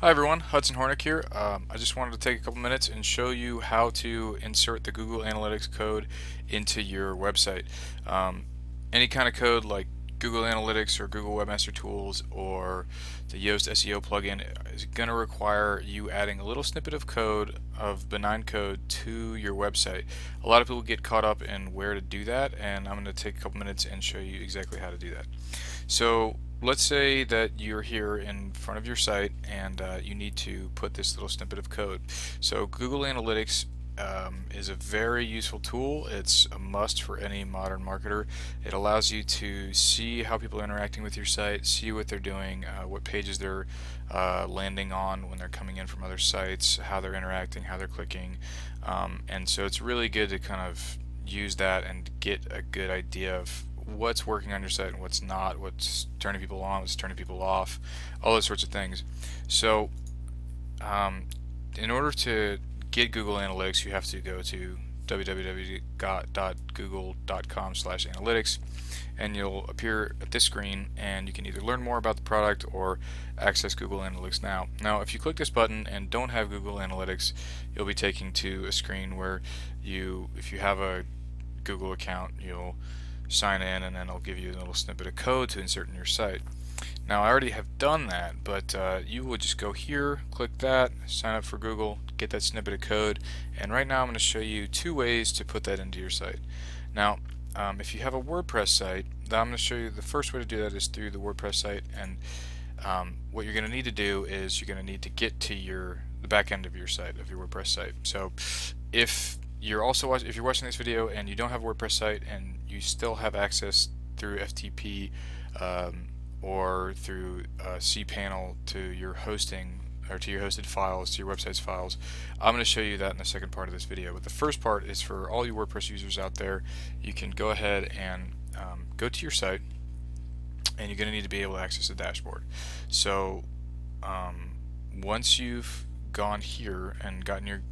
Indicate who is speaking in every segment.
Speaker 1: Hi everyone, Hudson Hornick here. I just wanted to take a couple minutes and show you how to insert the Google Analytics code into your website. Um, any kind of code like Google Analytics or Google Webmaster Tools or the Yoast SEO plugin is going to require you adding a little snippet of code, of benign code, to your website. A lot of people get caught up in where to do that, and I'm going to take a couple minutes and show you exactly how to do that. So let's say that you're here in front of your site and you need to put this little snippet of code. So Google Analytics is a very useful tool. It's a must for any modern marketer. It allows you to see how people are interacting with your site, see what they're doing, what pages they're landing on when they're coming in from other sites, how they're interacting, how they're clicking. And so it's really good to kind of use that and get a good idea of what's working on your site and what's not, what's turning people on, what's turning people off, all those sorts of things. So in order to get Google Analytics, you have to go to www.google.com/analytics, and you'll appear at this screen, and you can either learn more about the product or access Google Analytics now. Now, if you click this button and don't have Google Analytics, you'll be taken to a screen where if you have a Google account, you'll sign in, and then it'll give you a little snippet of code to insert in your site. Now, I already have done that, but you would just go here, click that, sign up for Google, get that snippet of code, and right now I'm going to show you two ways to put that into your site. Now, if you have a WordPress site, I'm going to show you the first way to do that is through the WordPress site, and what you're going to need to do is you're going to need to get to the back end of your site, of your WordPress site. So if you're watching this video and you don't have a WordPress site and you still have access through FTP or through cPanel to your hosting, or to your hosted files, to your website's files, I'm going to show you that in the second part of this video. But the first part is for all you WordPress users out there. You can go ahead and go to your site, and you're going to need to be able to access the dashboard. So once you've gone here and gotten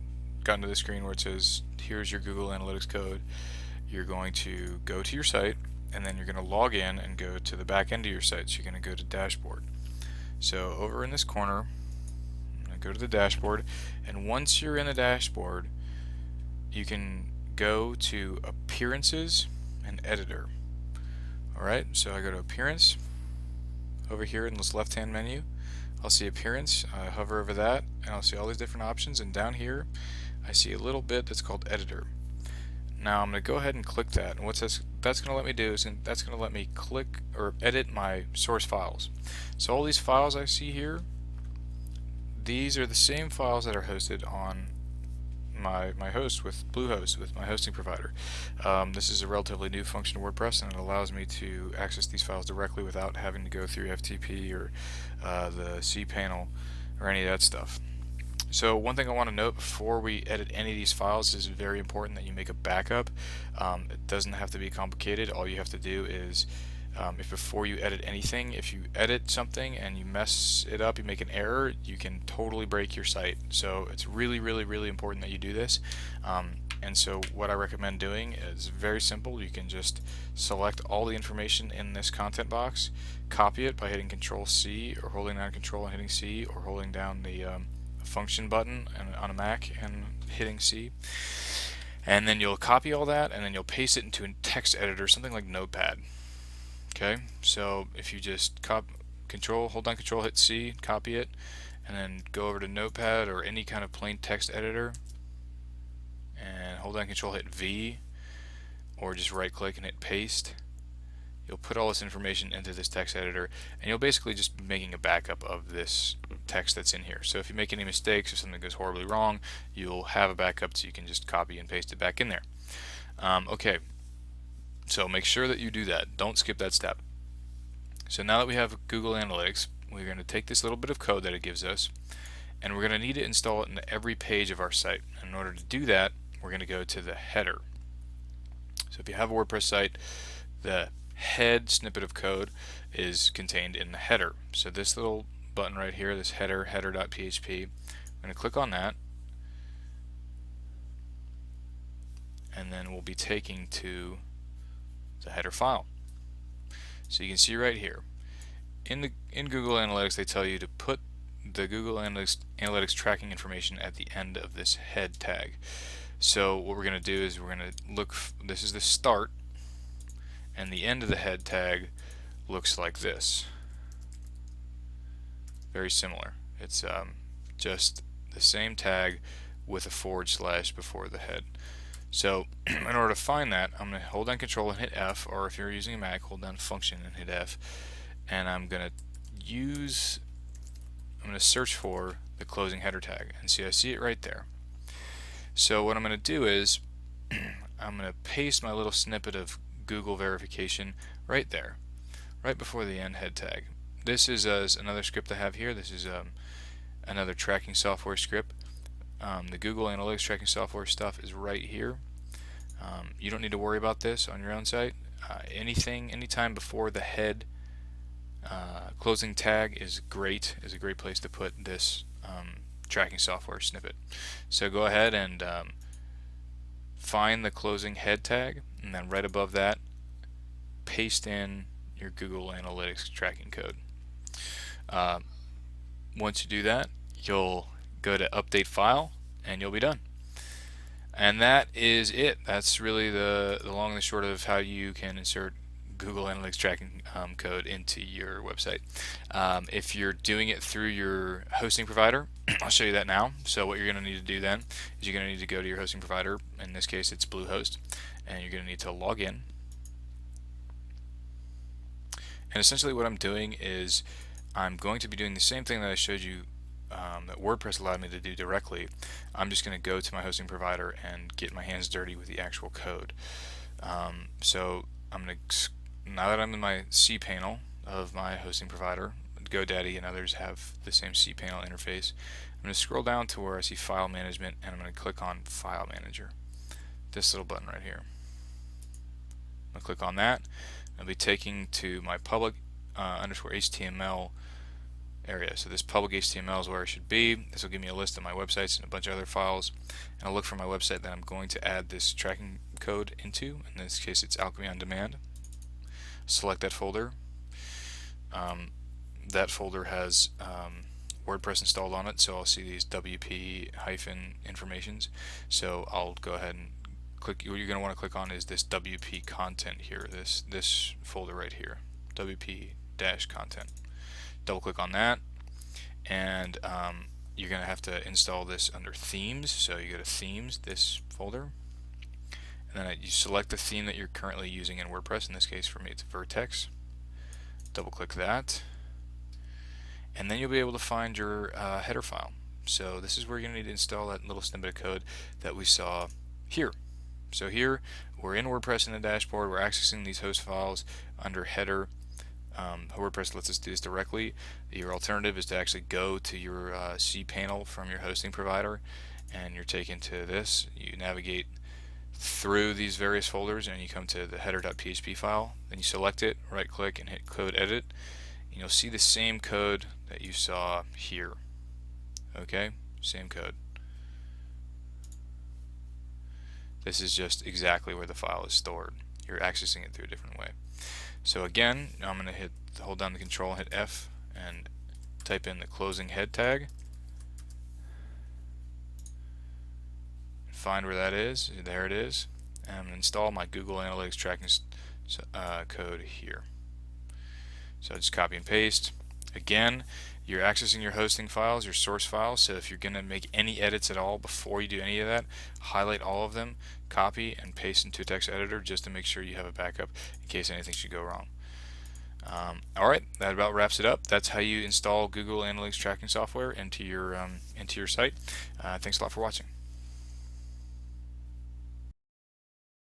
Speaker 1: to the screen where it says here's your Google Analytics code, you're going to go to your site, and then you're going to log in and go to the back end of your site. So you're going to go to dashboard. So over in this corner, I'm going to go to the dashboard, and once you're in the dashboard, you can go to appearances and editor. Alright, so I go to appearance. Over here in this left hand menu, I'll see appearance. I hover over that, and I'll see all these different options, and down here I see a little bit that's called editor. Now I'm going to go ahead and click that, and what that's going to let me do is that's going to let me click or edit my source files. So all these files I see here, these are the same files that are hosted on my host with Bluehost, with my hosting provider. This is a relatively new function in WordPress, and it allows me to access these files directly without having to go through FTP or the cPanel or any of that stuff. So one thing I want to note before we edit any of these files is very important that you make a backup. It doesn't have to be complicated. All you have to do is if before you edit anything, if you edit something and you mess it up, you make an error, you can totally break your site. So it's really, really, really important that you do this. And so what I recommend doing is very simple. You can just select all the information in this content box, copy it by hitting Control-C, or holding down Control and hitting C, or holding down the function button on a Mac and hitting C. And then you'll copy all that, and then you'll paste it into a text editor, something like Notepad. Okay, so if you just hold down Control, hit C, copy it, and then go over to Notepad or any kind of plain text editor, and hold down Control, hit V, or just right click and hit paste. You'll put all this information into this text editor, and you'll basically just be making a backup of this text that's in here. So if you make any mistakes or something goes horribly wrong, you'll have a backup so you can just copy and paste it back in there. Okay, so make sure that you do that. Don't skip that step. So now that we have Google Analytics, we're going to take this little bit of code that it gives us, and we're going to need to install it into every page of our site. And in order to do that, we're going to go to the header. So if you have a WordPress site, the head snippet of code is contained in the header. So this little button right here, this header.php, I'm going to click on that, and then we'll be taken to the header file. So you can see right here in Google Analytics, they tell you to put the Google Analytics tracking information at the end of this head tag. So what we're going to do is we're going to look, this is the start, and the end of the head tag looks like this. Very similar. It's just the same tag with a / before the head. So in order to find that, I'm going to hold down Control and hit F, or if you're using a Mac, hold down Function and hit F, and I'm going to search for the closing header tag, and see, I see it right there. So what I'm going to do is I'm going to paste my little snippet of Google verification right there, right before the end head tag. This is another script I have here. This is another tracking software script. The Google Analytics tracking software stuff is right here. You don't need to worry about this on your own site. Anytime before the head closing tag is a great place to put this tracking software snippet. So go ahead and find the closing head tag, and then right above that, paste in your Google Analytics tracking code. Once you do that, you'll go to Update File, and you'll be done. And that is it. That's really the long and the short of how you can insert Google Analytics tracking code into your website. If you're doing it through your hosting provider, I'll show you that now. So what you're going to need to do then is you're going to need to go to your hosting provider. In this case, it's Bluehost, and you're going to need to log in. And essentially what I'm doing is I'm going to be doing the same thing that I showed you that WordPress allowed me to do directly. I'm just going to go to my hosting provider and get my hands dirty with the actual code. So I'm going to, now that I'm in my cPanel of my hosting provider, GoDaddy and others have the same cPanel interface, I'm going to scroll down to where I see File Management, and I'm going to click on File Manager. This little button right here. I'll click on that. I'll be taken to my public _HTML area. So this public HTML is where I should be. This will give me a list of my websites and a bunch of other files. And I'll look for my website that I'm going to add this tracking code into. In this case, it's Alchemy on Demand. Select that folder. That folder has WordPress installed on it, so I'll see these WP informations. So I'll go ahead and click. What you're going to want to click on is this WP content here, this folder right here, WP-content. Double click on that, and you're going to have to install this under Themes. So you go to Themes, this folder, and then you select the theme that you're currently using in WordPress. In this case, for me, it's Vertex. Double click that, and then you'll be able to find your header file. So this is where you're going to need to install that little snippet of code that we saw here. So here we're in WordPress in the dashboard. We're accessing these host files under header. WordPress lets us do this directly. Your alternative is to actually go to your cPanel from your hosting provider, and you're taken to this. You navigate through these various folders, and you come to the header.php file. Then you select it, right click, and hit Code Edit, and you'll see the same code that you saw here. Okay, same code. This is just exactly where the file is stored. You're accessing it through a different way. So again, I'm going to hold down the Control and hit F and type in the closing head tag. Find where that is. There it is. And install my Google Analytics tracking code here. So just copy and paste. Again, you're accessing your hosting files, your source files, so if you're going to make any edits at all before you do any of that, highlight all of them, copy and paste into a text editor just to make sure you have a backup in case anything should go wrong. Alright, that about wraps it up. That's how you install Google Analytics tracking software into your site. Thanks a lot for watching.